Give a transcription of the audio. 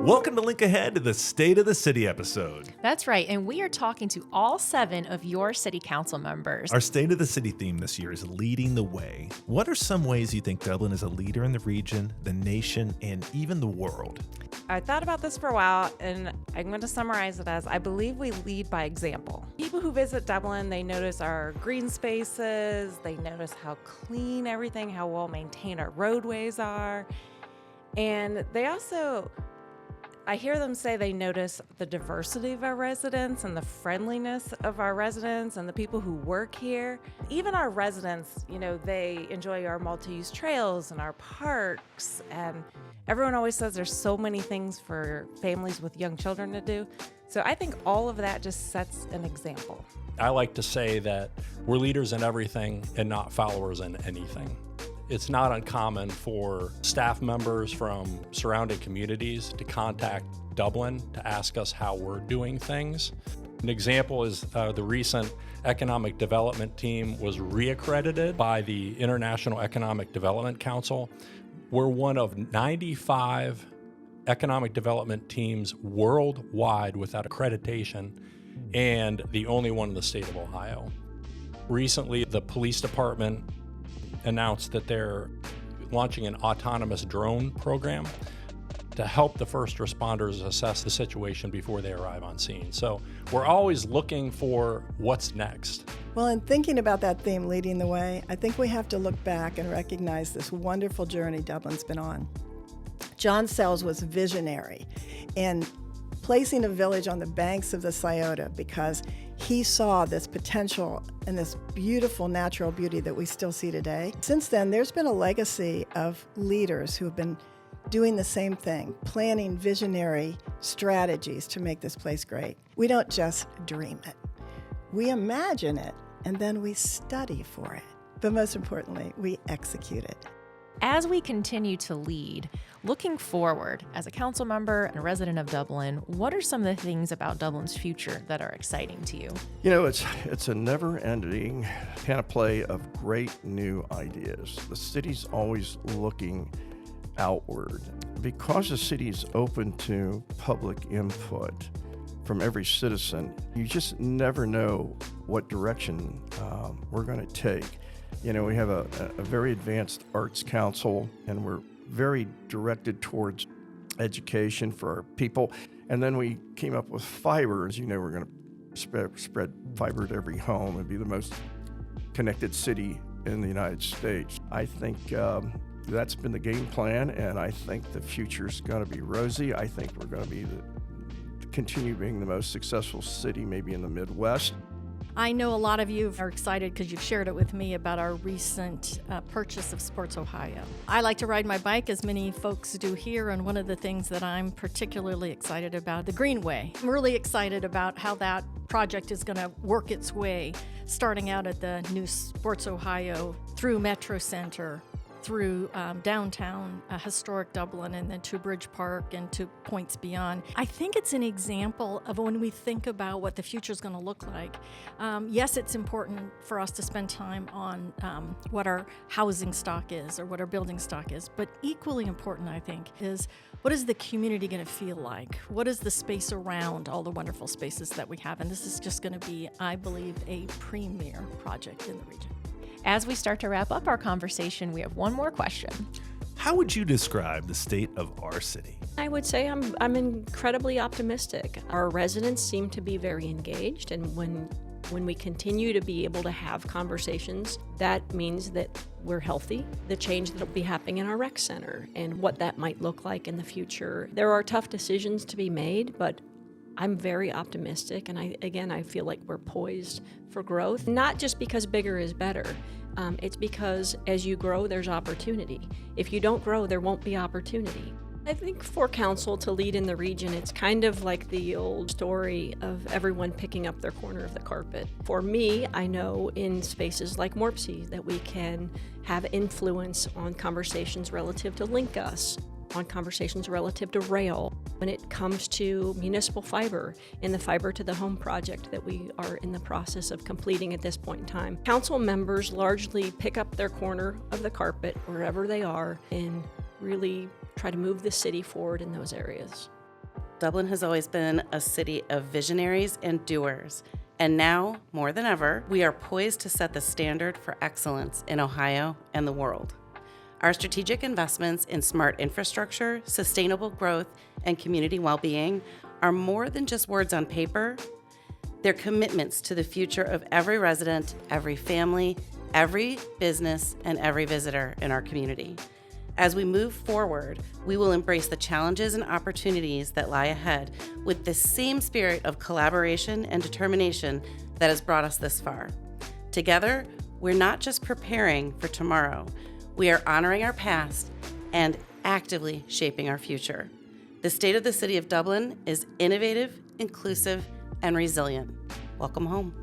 Welcome to Link Ahead to the State of the City episode. That's right, and we are talking to all 7 of your city council members. Our State of the City theme this year is Leading the Way. What are some ways you think Dublin is a leader in the region, the nation, and even the world? I thought about this for a while, and I'm going to summarize it as I believe we lead by example. People who visit Dublin, they notice our green spaces, they notice how clean everything, how well maintained our roadways are, and they also, I hear them say they notice the diversity of our residents and the friendliness of our residents and the people who work here. Even our residents, they enjoy our multi-use trails and our parks, and everyone always says there's so many things for families with young children to do. So I think all of that just sets an example. I like to say that we're leaders in everything and not followers in anything. It's not uncommon for staff members from surrounding communities to contact Dublin to ask us how we're doing things. An example is the recent economic development team was reaccredited by the International Economic Development Council. We're one of 95 economic development teams worldwide without accreditation, and the only one in the state of Ohio. Recently, the police department announced that they're launching an autonomous drone program to help the first responders assess the situation before they arrive on scene. So we're always looking for what's next. Well, in thinking about that theme, leading the way, I think we have to look back and recognize this wonderful journey Dublin's been on. John Sells was visionary in placing a village on the banks of the Scioto because he saw this potential and this beautiful natural beauty that we still see today. Since then, there's been a legacy of leaders who have been doing the same thing, planning visionary strategies to make this place great. We don't just dream it. We imagine it, and then we study for it. But most importantly, we execute it. As we continue to lead, looking forward, as a council member and a resident of Dublin, what are some of the things about Dublin's future that are exciting to you? It's a never-ending panoply of great new ideas. The city's always looking outward. Because the city is open to public input from every citizen, you just never know what direction we're going to take. We have a very advanced arts council, and we're very directed towards education for our people. And then we came up with fiber. As you know, we're going to spread fiber to every home and be the most connected city in the United States. I think that's been the game plan, and I think the future's going to be rosy. I think we're going to continue being the most successful city maybe in the Midwest. I know a lot of you are excited because you've shared it with me about our recent purchase of Sports Ohio. I like to ride my bike, as many folks do here, and one of the things that I'm particularly excited about, the Greenway. I'm really excited about how that project is going to work its way, starting out at the new Sports Ohio, through Metro Center, through downtown historic Dublin, and then to Bridge Park and to points beyond. I think it's an example of when we think about what the future is going to look like. Yes, it's important for us to spend time on what our housing stock is or what our building stock is, but equally important, I think, is what is the community going to feel like? What is the space around all the wonderful spaces that we have? And this is just going to be, I believe, a premier project in the region. As we start to wrap up our conversation, we have one more question. How would you describe the state of our city? I would say I'm incredibly optimistic. Our residents seem to be very engaged, and when we continue to be able to have conversations, that means that we're healthy. The change that will be happening in our rec center and what that might look like in the future. There are tough decisions to be made, but I'm very optimistic, and I feel like we're poised for growth. Not just because bigger is better. It's because as you grow, there's opportunity. If you don't grow, there won't be opportunity. I think for council to lead in the region, it's kind of like the old story of everyone picking up their corner of the carpet. For me, I know in spaces like Morpsey that we can have influence on conversations relative to Link Us, on conversations relative to rail, when it comes to municipal fiber and the fiber to the home project that we are in the process of completing at this point in time. Council members largely pick up their corner of the carpet wherever they are and really try to move the city forward in those areas. Dublin has always been a city of visionaries and doers. And now, more than ever, we are poised to set the standard for excellence in Ohio and the world. Our strategic investments in smart infrastructure, sustainable growth, and community well-being are more than just words on paper. They're commitments to the future of every resident, every family, every business, and every visitor in our community. As we move forward, we will embrace the challenges and opportunities that lie ahead with the same spirit of collaboration and determination that has brought us this far. Together, we're not just preparing for tomorrow, we are honoring our past and actively shaping our future. The state of the city of Dublin is innovative, inclusive, and resilient. Welcome home.